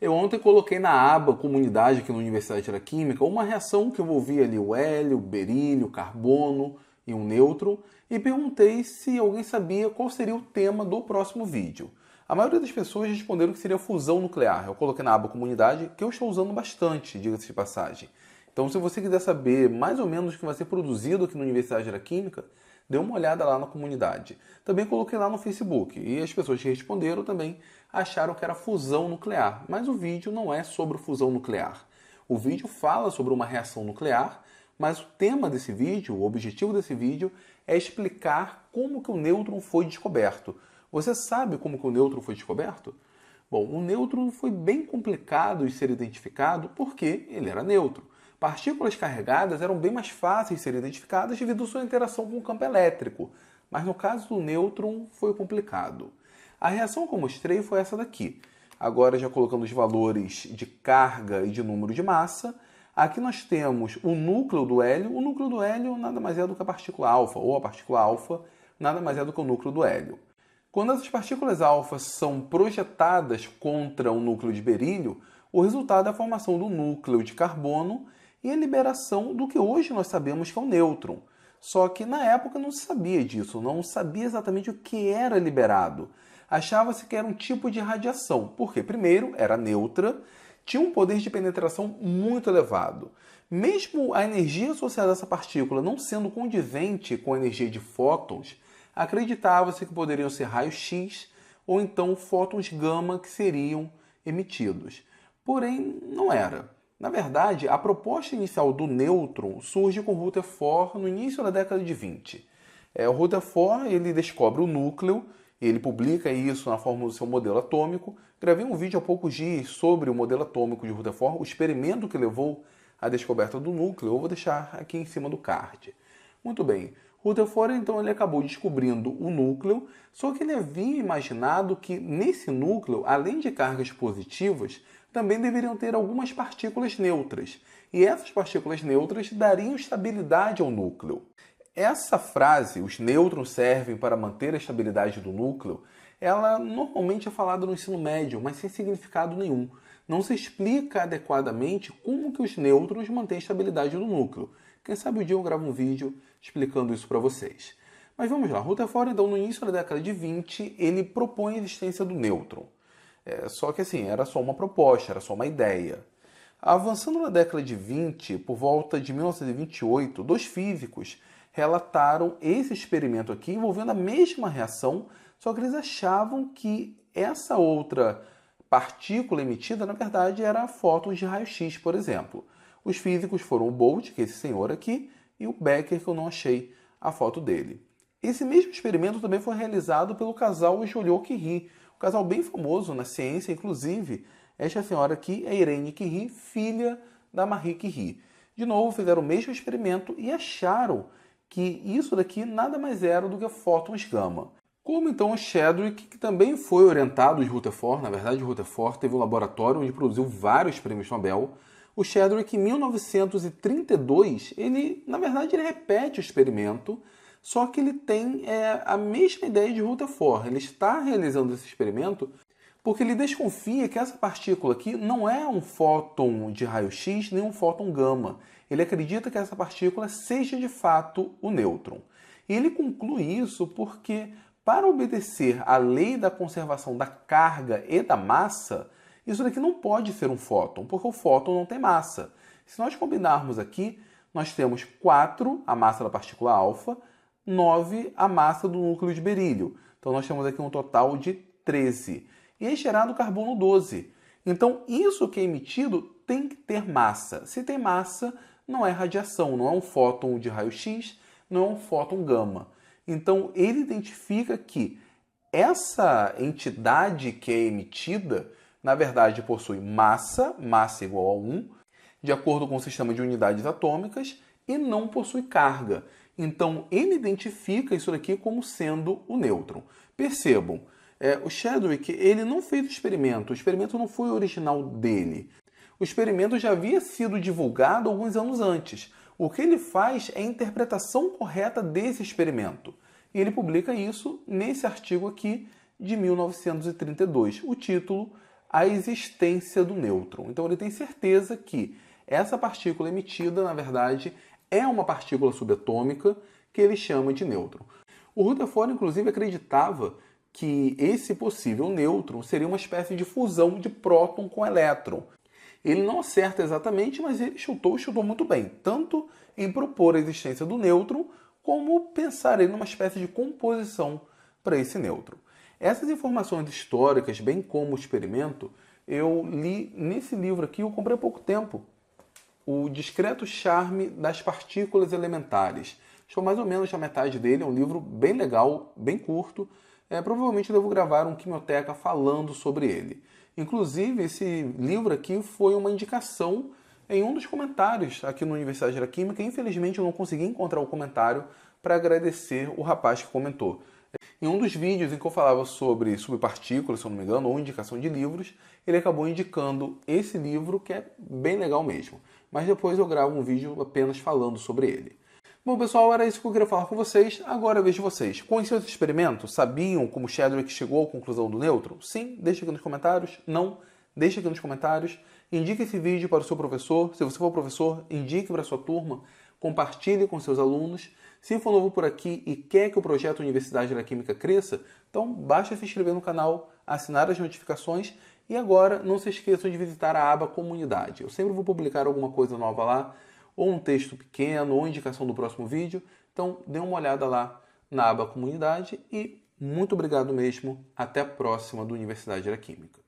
Eu ontem coloquei na aba comunidade aqui na Universidade da Química uma reação que envolvia ali o hélio, o berílio, o carbono e um nêutron e perguntei se alguém sabia qual seria o tema do próximo vídeo. A maioria das pessoas responderam que seria fusão nuclear. Eu coloquei na aba comunidade, que eu estou usando bastante, diga-se de passagem. Então, se você quiser saber mais ou menos o que vai ser produzido aqui na Universidade da Química, dê uma olhada lá na comunidade. Também coloquei lá no Facebook e as pessoas que responderam também acharam que era fusão nuclear, mas o vídeo não é sobre fusão nuclear. O vídeo fala sobre uma reação nuclear, mas o tema desse vídeo, o objetivo desse vídeo é explicar como que o nêutron foi descoberto. Você sabe como que o nêutron foi descoberto? Bom, o nêutron foi bem complicado de ser identificado porque ele era neutro. Partículas carregadas eram bem mais fáceis de serem identificadas devido à sua interação com o campo elétrico, mas no caso do nêutron foi complicado. A reação que eu mostrei foi essa daqui. Agora já colocando os valores de carga e de número de massa. Aqui nós temos o núcleo do hélio. O núcleo do hélio nada mais é do que a partícula alfa, ou a partícula alfa nada mais é do que o núcleo do hélio. Quando essas partículas alfa são projetadas contra o núcleo de berílio, o resultado é a formação do núcleo de carbono e a liberação do que hoje nós sabemos que é o nêutron. Só que na época não se sabia disso, não sabia exatamente o que era liberado. Achava-se que era um tipo de radiação, porque primeiro era neutra, tinha um poder de penetração muito elevado. Mesmo a energia associada a essa partícula não sendo condizente com a energia de fótons, acreditava-se que poderiam ser raios X ou então fótons gama que seriam emitidos. Porém, não era. Na verdade, a proposta inicial do nêutron surge com Rutherford no início da década de 20. O Rutherford ele descobre o núcleo, ele publica isso na forma do seu modelo atômico. Gravei um vídeo há poucos dias sobre o modelo atômico de Rutherford, o experimento que levou à descoberta do núcleo. Eu vou deixar aqui em cima do card. Muito bem. Rutherford, então, ele acabou descobrindo o núcleo, só que ele havia imaginado que nesse núcleo, além de cargas positivas, também deveriam ter algumas partículas neutras. E essas partículas neutras dariam estabilidade ao núcleo. Essa frase, os nêutrons servem para manter a estabilidade do núcleo, ela normalmente é falada no ensino médio, mas sem significado nenhum. Não se explica adequadamente como que os nêutrons mantêm a estabilidade do núcleo. Quem sabe um dia eu gravo um vídeo explicando isso para vocês. Mas vamos lá, Rutherford, então, no início da década de 20, ele propõe a existência do nêutron. Só que assim, era só uma proposta, era só uma ideia. Avançando na década de 20, por volta de 1928, dois físicos relataram esse experimento aqui envolvendo a mesma reação, só que eles achavam que essa outra partícula emitida, na verdade, era fótons de raio-x, por exemplo. Os físicos foram o Bolt, que é esse senhor aqui, e o Becker, que eu não achei a foto dele. Esse mesmo experimento também foi realizado pelo casal Joliot-Curie, um casal bem famoso na ciência, inclusive, esta senhora aqui é Irene Curie, filha da Marie Curie. De novo, fizeram o mesmo experimento e acharam que isso daqui nada mais era do que fótons gama. Como então o Chadwick, que também foi orientado de Rutherford, na verdade Rutherford teve um laboratório onde produziu vários prêmios Nobel. O Chadwick, em 1932, na verdade ele repete o experimento, só que ele tem a mesma ideia de Rutherford. Ele está realizando esse experimento porque ele desconfia que essa partícula aqui não é um fóton de raio-x nem um fóton gama. Ele acredita que essa partícula seja de fato o nêutron. E ele conclui isso porque, para obedecer à lei da conservação da carga e da massa, isso daqui não pode ser um fóton, porque o fóton não tem massa. Se nós combinarmos aqui, nós temos 4, a massa da partícula alfa, 9, a massa do núcleo de berílio. Então nós temos aqui um total de 13. E é gerado carbono 12. Então isso que é emitido tem que ter massa. Se tem massa, não é radiação, não é um fóton de raio-x, não é um fóton gama. Então ele identifica que essa entidade que é emitida, na verdade possui massa igual a 1, de acordo com o sistema de unidades atômicas, e não possui carga. Então ele identifica isso daqui como sendo o nêutron. Percebam, o Chadwick ele não fez o experimento não foi original dele. O experimento já havia sido divulgado alguns anos antes. O que ele faz é a interpretação correta desse experimento. E ele publica isso nesse artigo aqui de 1932. O título, a existência do nêutron. Então ele tem certeza que essa partícula emitida, na verdade, é uma partícula subatômica que ele chama de nêutron. O Rutherford, inclusive, acreditava que esse possível nêutron seria uma espécie de fusão de próton com elétron. Ele não acerta exatamente, mas ele chutou muito bem, tanto em propor a existência do nêutron, como pensar em uma espécie de composição para esse nêutron. Essas informações históricas, bem como o experimento, eu li nesse livro aqui, eu comprei há pouco tempo, O Discreto Charme das Partículas Elementares. Estou mais ou menos na metade dele, é um livro bem legal, bem curto. Provavelmente eu devo gravar um Quimioteca falando sobre ele. Inclusive, esse livro aqui foi uma indicação em um dos comentários aqui no Universidade da Química. Infelizmente, eu não consegui encontrar o comentário para agradecer o rapaz que comentou. Em um dos vídeos em que eu falava sobre subpartículas, se eu não me engano, ou indicação de livros, ele acabou indicando esse livro, que é bem legal mesmo. Mas depois eu gravo um vídeo apenas falando sobre ele. Bom, pessoal, era isso que eu queria falar com vocês. Agora vejo vocês. Conheciam esse experimento? Sabiam como Chadwick chegou à conclusão do nêutron? Sim? Deixa aqui nos comentários. Não? Deixa aqui nos comentários. Indique esse vídeo para o seu professor. Se você for professor, indique para a sua turma. Compartilhe com seus alunos. Se for novo por aqui e quer que o projeto Universidade da Química cresça, então basta se inscrever no canal, assinar as notificações e agora não se esqueçam de visitar a aba Comunidade. Eu sempre vou publicar alguma coisa nova lá, ou um texto pequeno, ou indicação do próximo vídeo. Então dê uma olhada lá na aba Comunidade e muito obrigado mesmo. Até a próxima do Universidade da Química.